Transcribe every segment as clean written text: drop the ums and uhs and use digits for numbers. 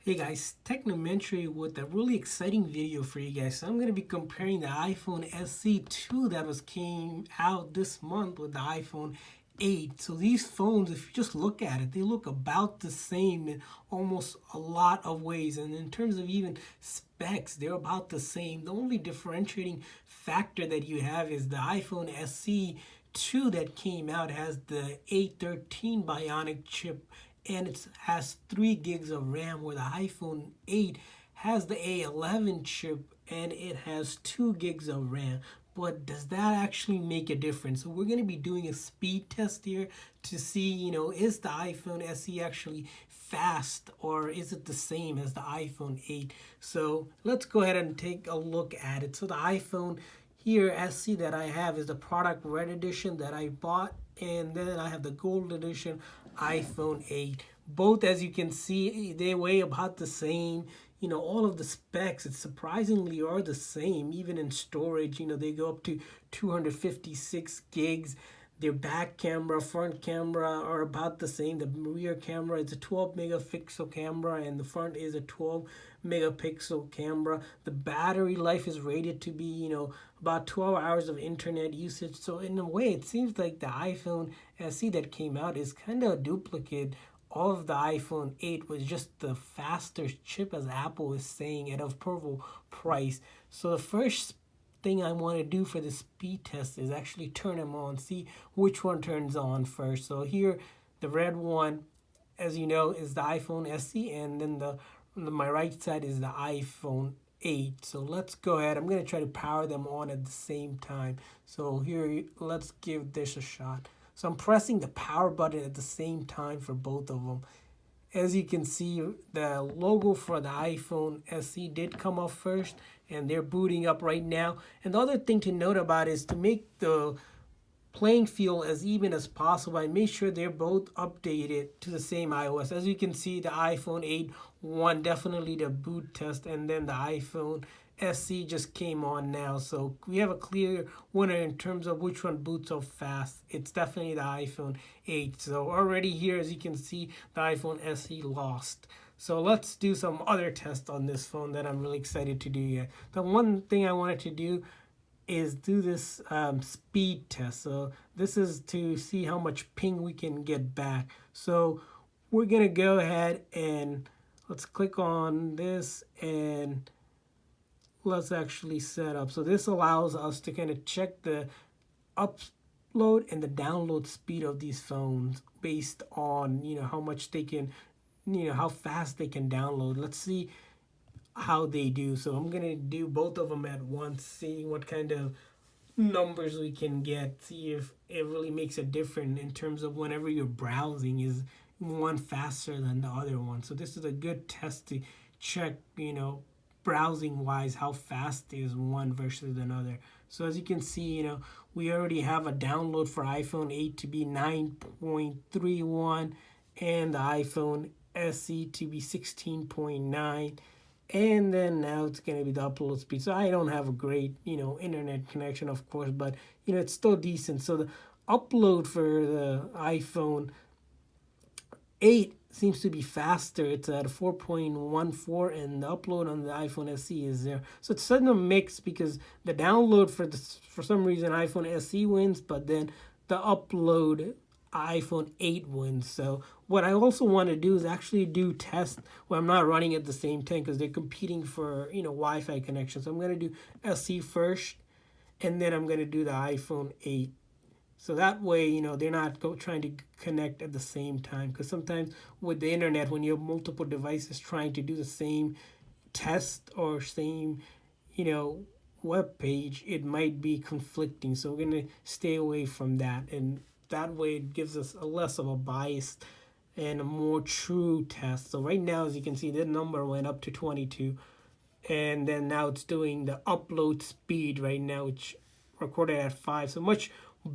Hey guys, Technomentary with a really exciting video for you guys. So I'm going to be comparing the iPhone SE2 that came out this month with the iPhone 8. So these phones, if you just look at it, they look about the same in almost a lot of ways. And in terms of even specs, they're about the same. The only differentiating factor that you have is the iPhone SE2 that came out has the A13 Bionic chip and it has 3 gigs of RAM, where the iPhone 8 has the A11 chip and it has 2 gigs of RAM. But does that actually make a difference? So we're going to be doing a speed test here to see, is the iPhone SE actually fast or is it the same as the iPhone 8? So let's go ahead and take a look at it. So the iPhone here SE that I have is the product red edition that I bought, and then I have the gold edition iPhone 8. Both, as you can see, they weigh about the same. All of the specs, it surprisingly are the same. Even in storage, they go up to 256 gigs. Their back camera, front camera are about the same. The rear camera is a 12 megapixel camera and the front is a 12 megapixel camera. The battery life is rated to be, about 12 hours of internet usage. So in a way, it seems like the iPhone SE that came out is kind of a duplicate of the iPhone 8 with just the faster chip, as Apple is saying, at a affordable price. So the first thing I want to do for the speed test is actually turn them on, see which one turns on first. So here, the red one, as you know, is the iPhone SE, and then my right side is the iPhone 8. So let's go ahead. I'm going to try to power them on at the same time. So here, let's give this a shot. So I'm pressing the power button at the same time for both of them. As you can see, the logo for the iPhone SE did come up first, and they're booting up right now. And the other thing to note about is to make the playing field as even as possible, I made sure they're both updated to the same iOS. As you can see, the iPhone 8 won definitely the boot test, and then the iPhone SE just came on now. So we have a clear winner in terms of which one boots up fast. It's definitely the iPhone 8. So already here, as you can see, the iPhone SE lost. So let's do some other tests on this phone that I'm really excited to do yet. The one thing I wanted to do is do this speed test. So this is to see how much ping we can get back. So we're going to go ahead and let's click on this and let's actually set up. So this allows us to kind of check the upload and the download speed of these phones based on, how much they can, how fast they can download. Let's see how they do. So I'm going to do both of them at once, see what kind of numbers we can get, see if it really makes a difference in terms of whenever you're browsing, is one faster than the other one. So this is a good test to check, browsing wise, how fast is one versus another. So as you can see, we already have a download for iPhone 8 to be 9.31 and the iPhone SE to be 16.9. And then now it's going to be the upload speed. So I don't have a great, internet connection, of course, but, it's still decent. So the upload for the iPhone 8 seems to be faster. It's at 4.14, and the upload on the iPhone SE is there. So it's suddenly a mix because the download for some reason iPhone SE wins, but then the upload iPhone 8 wins. So what I also want to do is actually do tests where I'm not running at the same time because they're competing for, Wi-Fi connection. So I'm going to do SE first, and then I'm going to do the iPhone 8. So that way, they're not trying to connect at the same time. Because sometimes with the internet, when you have multiple devices trying to do the same test or same, web page, it might be conflicting. So we're going to stay away from that. And that way it gives us a less of a bias and a more true test. So right now, as you can see, the number went up to 22. And then now it's doing the upload speed right now, which recorded at 5. So much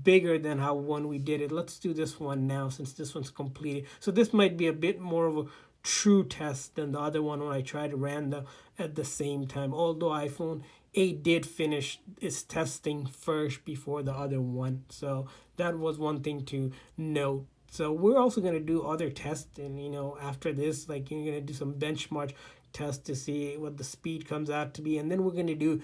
bigger than how one we did it. Let's do this one now since this one's completed. So this might be a bit more of a true test than the other one when I tried to ran them at the same time. Although iPhone 8 did finish its testing first before the other one. So that was one thing to note. So we're also going to do other tests, and after this, like, you're going to do some benchmark tests to see what the speed comes out to be, and then we're going to do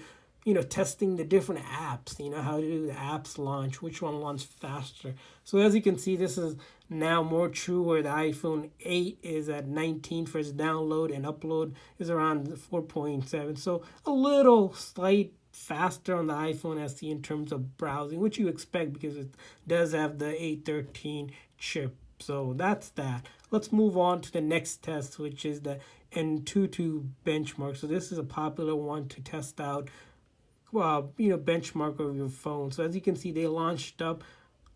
testing the different apps, how to do the apps launch, which one launch faster. So as you can see, this is now more true where the iPhone 8 is at 19 for its download, and upload is around 4.7. So a little slight faster on the iPhone SE in terms of browsing, which you expect because it does have the A13 chip. So that's that. Let's move on to the next test, which is the N22 benchmark. So this is a popular one to test out benchmark of your phone. So as you can see, they launched up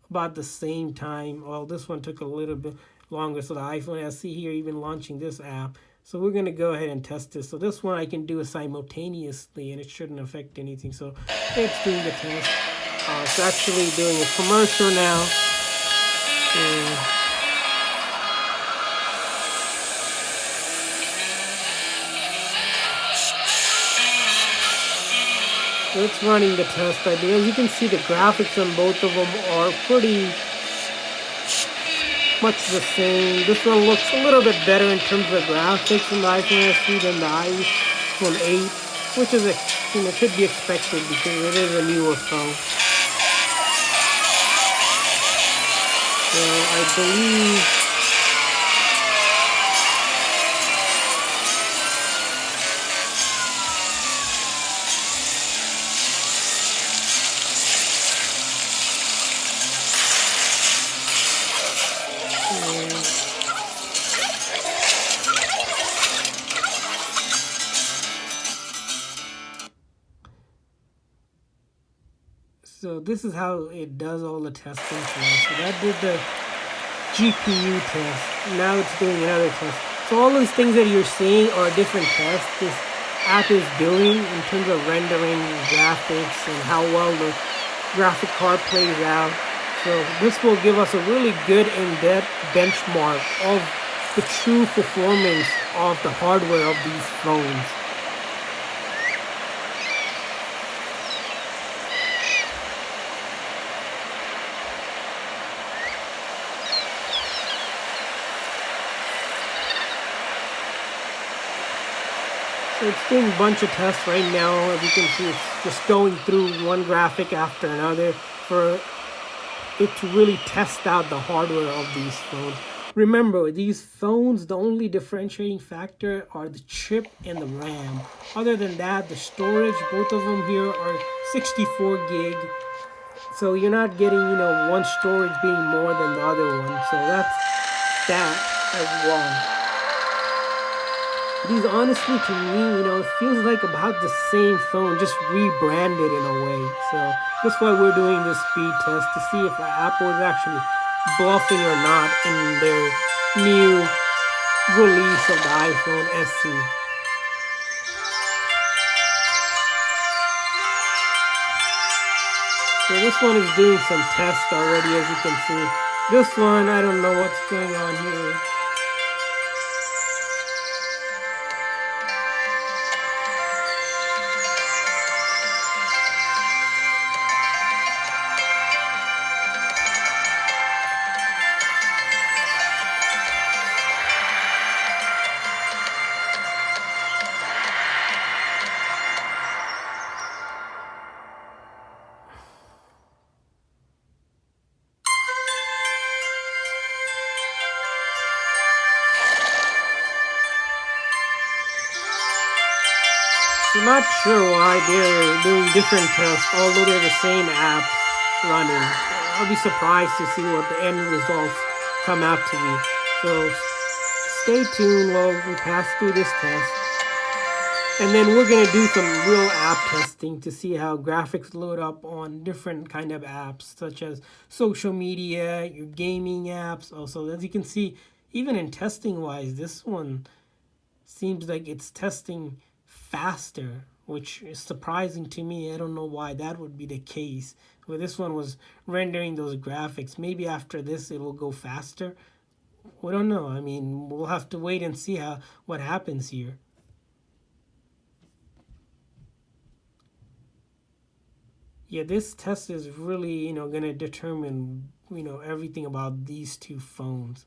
about the same time. Well, this one took a little bit longer. So the iPhone SE here even launching this app. So we're going to go ahead and test this. So this one I can do simultaneously, and it shouldn't affect anything. So it's doing the test. It's actually doing a commercial now. And so it's running the test. I do. As you can see, the graphics on both of them are pretty much the same. This one looks a little bit better in terms of graphics on the iPhone SE than the iPhone 8, which is could be expected because it is a newer phone. So I believe so this is how it does all the testing for us. So that did the GPU test. Now it's doing another test. So all these things that you're seeing are different tests this app is doing in terms of rendering graphics and how well the graphic card plays out. So this will give us a really good in-depth benchmark of the true performance of the hardware of these phones. So it's doing a bunch of tests right now. As you can see, it's just going through one graphic after another for it to really test out the hardware of these phones. Remember, these phones, the only differentiating factor are the chip and the RAM. Other than that, the storage, both of them here are 64 gig. So you're not getting, one storage being more than the other one. So that's that as well. These, honestly, to me, it feels like about the same phone, just rebranded in a way. So that's why we're doing this speed test to see if Apple is actually bluffing or not in their new release of the iPhone SE. So this one is doing some tests already, as you can see. This one, I don't know what's going on here. I'm not sure why they're doing different tests, although they're the same apps running. I'll be surprised to see what the end results come out to be. So stay tuned while we pass through this test. And then we're going to do some real app testing to see how graphics load up on different kind of apps, such as social media, your gaming apps. Also, as you can see, even in testing wise, this one seems like it's testing faster, which is surprising to me. I don't know why that would be the case. Where this one was rendering those graphics. Maybe after this it will go faster. We don't know. I mean, we'll have to wait and see what happens here. Yeah, this test is really, going to determine, everything about these two phones.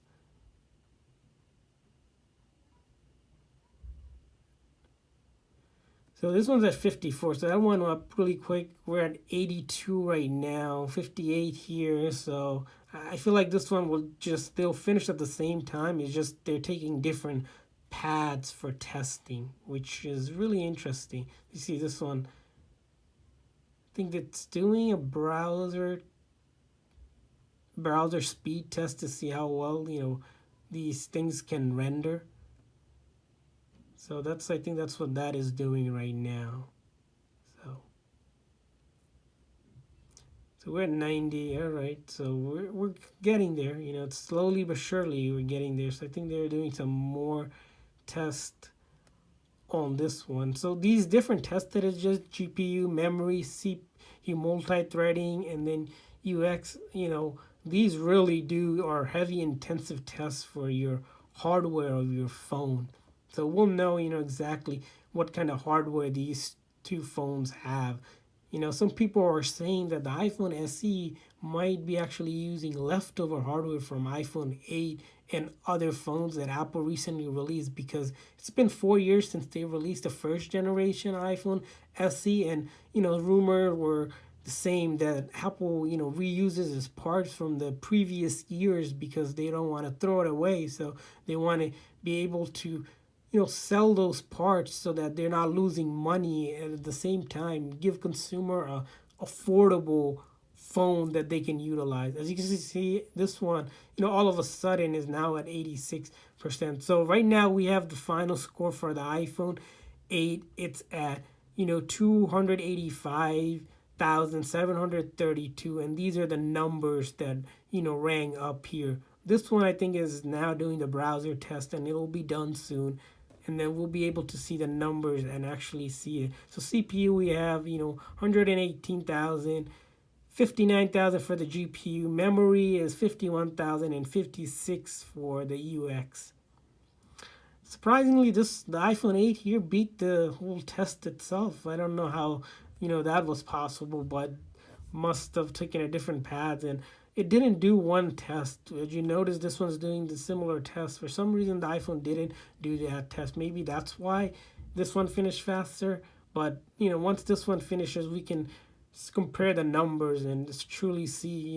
So this one's at 54, so that one went up really quick. We're at 82 right now, 58 here. So I feel like this one will just, they'll finish at the same time. It's just they're taking different paths for testing, which is really interesting. You see this one, I think it's doing a browser speed test to see how well, these things can render. So I think that's what that is doing right now. So we're at 90, all right. So we're getting there. It's slowly but surely we're getting there. So I think they're doing some more tests on this one. So these different tests that is just GPU, memory, CPU, multi-threading, and then UX. These really are heavy intensive tests for your hardware of your phone. So we'll know, exactly what kind of hardware these two phones have. Some people are saying that the iPhone SE might be actually using leftover hardware from iPhone 8 and other phones that Apple recently released, because it's been 4 years since they released the first generation iPhone SE, and rumor were the same that Apple reuses its parts from the previous years because they don't want to throw it away, so they want to be able to sell those parts so that they're not losing money, and at the same time give consumer a affordable phone that they can utilize. As you can see, this one, all of a sudden is now at 86%. So right now we have the final score for the iPhone 8. It's at 285,732, and these are the numbers that rang up here. This one I think is now doing the browser test, and it'll be done soon, and then we'll be able to see the numbers and actually see it. So CPU we have 118,000, 59,000 for the GPU. Memory is 51,000 and 56 for the UX. Surprisingly, the iPhone 8 here beat the whole test itself. I don't know how that was possible, but must have taken a different path, and it didn't do one test. As you notice, this one's doing the similar test. For some reason, the iPhone didn't do that test. Maybe that's why this one finished faster. But once this one finishes, we can compare the numbers and just truly see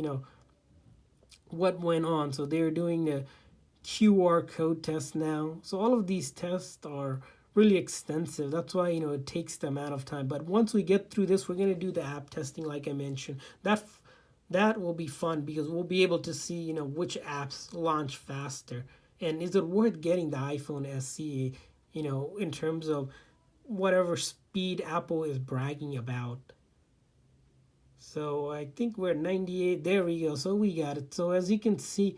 what went on. So they're doing the QR code test now. So all of these tests are really extensive. That's why it takes the amount of time. But once we get through this, we're going to do the app testing like I mentioned. That will be fun because we'll be able to see which apps launch faster, and is it worth getting the iPhone SE in terms of whatever speed Apple is bragging about. So I think we're at 98. There we go. So we got it. So as you can see,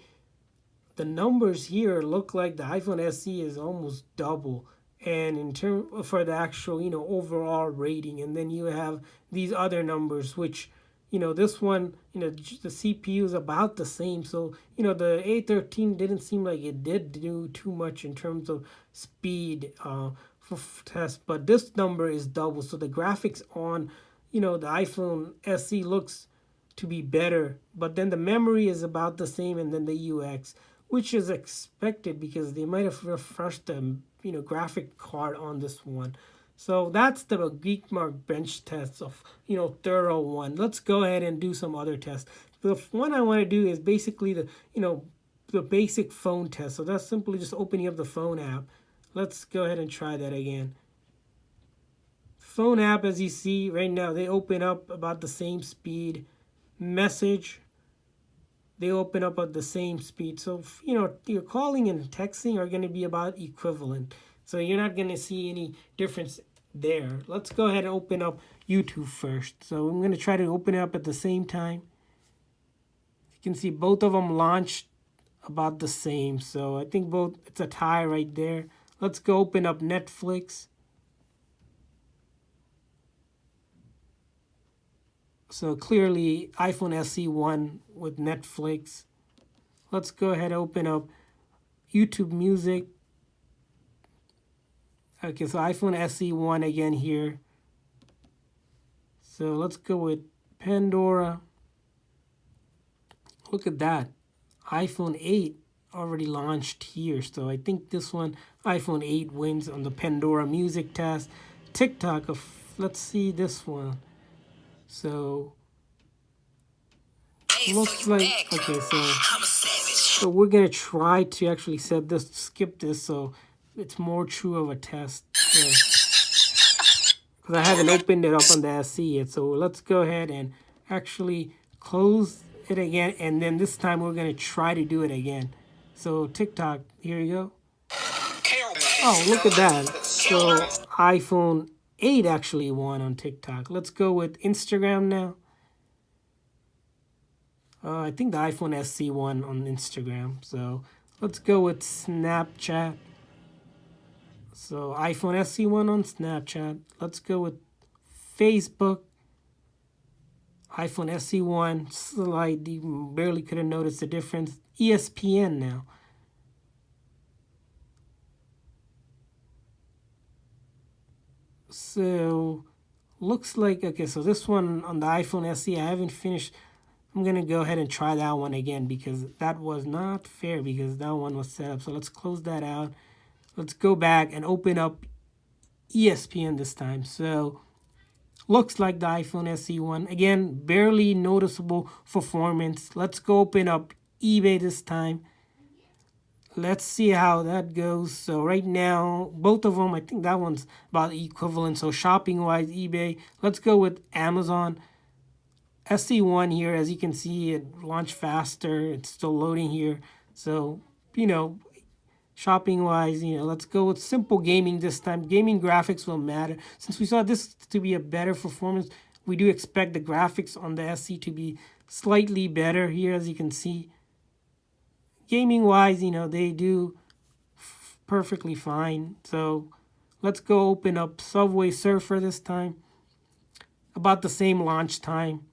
the numbers here look like the iPhone SE is almost double, and in term for the actual overall rating. And then you have these other numbers, which this one, the CPU is about the same. So, the A13 didn't seem like it did do too much in terms of speed for test, but this number is double. So the graphics on, the iPhone SE looks to be better, but then the memory is about the same, and then the UX, which is expected because they might have refreshed the, graphic card on this one. So that's the Geekmark bench test of, thorough one. Let's go ahead and do some other tests. The one I want to do is basically the basic phone test. So that's simply just opening up the phone app. Let's go ahead and try that again. Phone app, as you see right now, they open up about the same speed. Message, they open up at the same speed. So, your calling and texting are going to be about equivalent. So you're not going to see any difference there. Let's go ahead and open up YouTube first. So I'm going to try to open it up at the same time. You can see both of them launched about the same. So I think it's a tie right there. Let's go open up Netflix. So clearly iPhone SE won with Netflix. Let's go ahead and open up YouTube Music. Okay, so iPhone SE won again here. So let's go with Pandora. Look at that. iPhone 8 already launched here. So I think this one, iPhone 8 wins on the Pandora music test. TikTok, let's see this one. So looks like, okay, so we're gonna try to actually set this, skip this, so it's more true of a test. Because I haven't opened it up on the SE yet. So let's go ahead and actually close it again, and then this time we're gonna try to do it again. So TikTok, here you go. Oh, look at that. So iPhone 8 actually won on TikTok. Let's go with Instagram now. I think the iPhone SE won on Instagram. So let's go with Snapchat. So iPhone SE won on Snapchat. Let's go with Facebook. iPhone SE won. Slightly, barely could have noticed the difference. ESPN now. So looks like, okay, so this one on the iPhone SE, I haven't finished. I'm going to go ahead and try that one again because that was not fair because that one was set up. So let's close that out. Let's go back and open up ESPN this time. So looks like the iPhone SE one. Again, barely noticeable performance. Let's go open up eBay this time. Let's see how that goes. So right now, both of them, I think that one's about equivalent. So shopping-wise, eBay. Let's go with Amazon. SE1 here, as you can see, it launched faster. It's still loading here. So, shopping-wise, let's go with simple gaming this time. Gaming graphics will matter. Since we saw this to be a better performance, we do expect the graphics on the SE to be slightly better here, as you can see. Gaming-wise, they do perfectly fine. So let's go open up Subway Surfer this time. About the same launch time.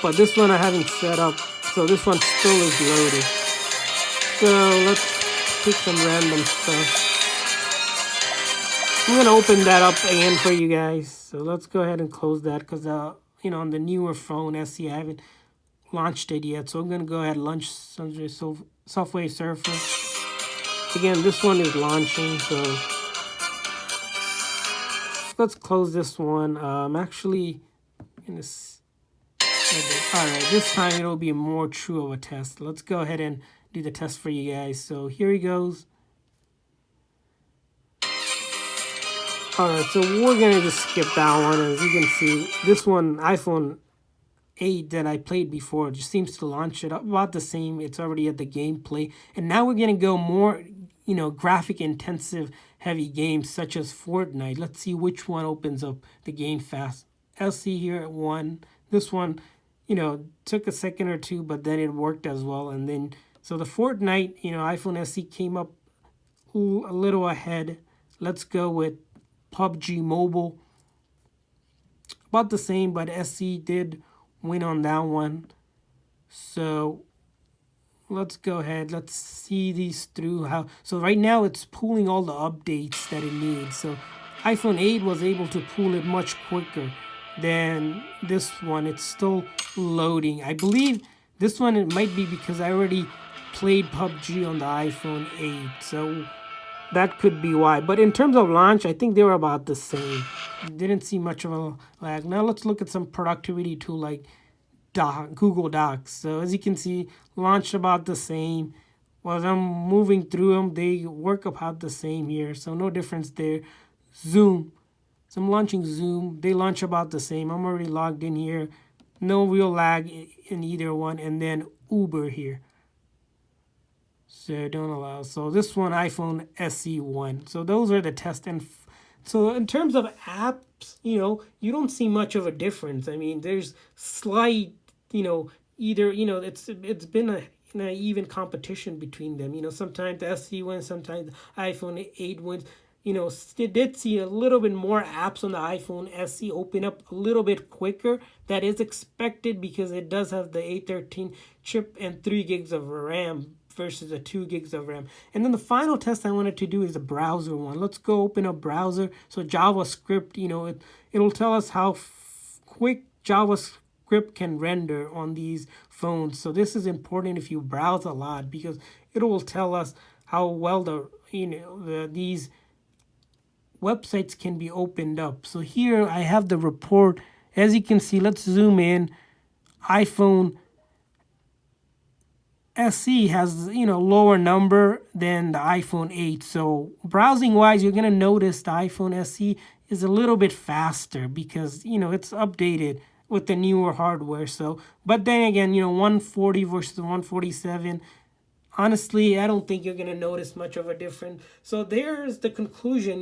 But this one I haven't set up, so this one still is loaded. So let's pick some random stuff. I'm going to open that up again for you guys. So let's go ahead and close that because, on the newer phone SE, I haven't launched it yet. So I'm going to go ahead and launch Subway Surfer. Again, this one is launching, so let's close this one. Actually, in this. Alright, this time it'll be more true of a test. Let's go ahead and do the test for you guys. So here he goes. Alright, so we're going to just skip that one. As you can see, this one, iPhone 8 that I played before, just seems to launch it about the same. It's already at the gameplay. And now we're going to go more, graphic intensive heavy games such as Fortnite. Let's see which one opens up the game fast. LC here at 1. This one, took a second or two, but then it worked as well. And then, so the Fortnite, iPhone SE came up a little ahead. Let's go with PUBG Mobile. About the same, but SE did win on that one. So let's go ahead. Let's see these through. So right now it's pulling all the updates that it needs. So iPhone 8 was able to pull it much quicker than this one. It's still loading. I believe this one, it might be because I already played PUBG on the iPhone 8, so that could be why. But in terms of launch, I think they were about the same. Didn't see much of a lag. Now let's look at some productivity tool like Google Docs. So as you can see, launched about the same. While I'm moving through them, they work about the same here, so no difference there. Zoom. So I'm launching Zoom. They launch about the same. I'm already logged in here. No real lag in either one. And then Uber here. So don't allow. So this one, iPhone SE1. So those are the tests. And so in terms of apps, you don't see much of a difference. I mean, there's slight, either, it's been an even competition between them. Sometimes the SE wins, sometimes the iPhone 8 wins. It did see a little bit more apps on the iPhone SE open up a little bit quicker. That is expected because it does have the A13 chip and 3 gigs of RAM versus the 2 gigs of RAM. And then the final test I wanted to do is the browser one. Let's go open up browser. So JavaScript, it'll tell us how quick JavaScript script can render on these phones. So this is important if you browse a lot, because it will tell us how well these websites can be opened up. So here I have the report. As you can see, let's zoom in. iPhone SE has lower number than the iPhone 8. So browsing wise, you're gonna notice the iPhone SE is a little bit faster because it's updated with the newer hardware. So, but then again, 140 versus 147. Honestly, I don't think you're going to notice much of a difference. So there's the conclusion,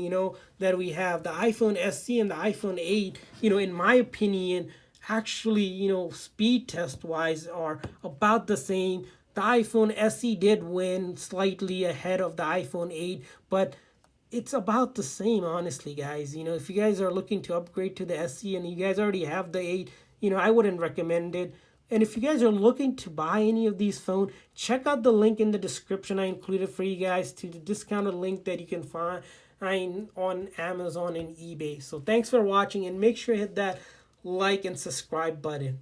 that we have the iPhone SE and the iPhone 8, in my opinion, actually, speed test wise are about the same. The iPhone SE did win slightly ahead of the iPhone 8, but it's about the same, honestly, guys. If you guys are looking to upgrade to the SE and you guys already have the 8, I wouldn't recommend it. And if you guys are looking to buy any of these phones, check out the link in the description I included for you guys, to the discounted link that you can find on Amazon and eBay. So thanks for watching, and make sure to hit that like and subscribe button.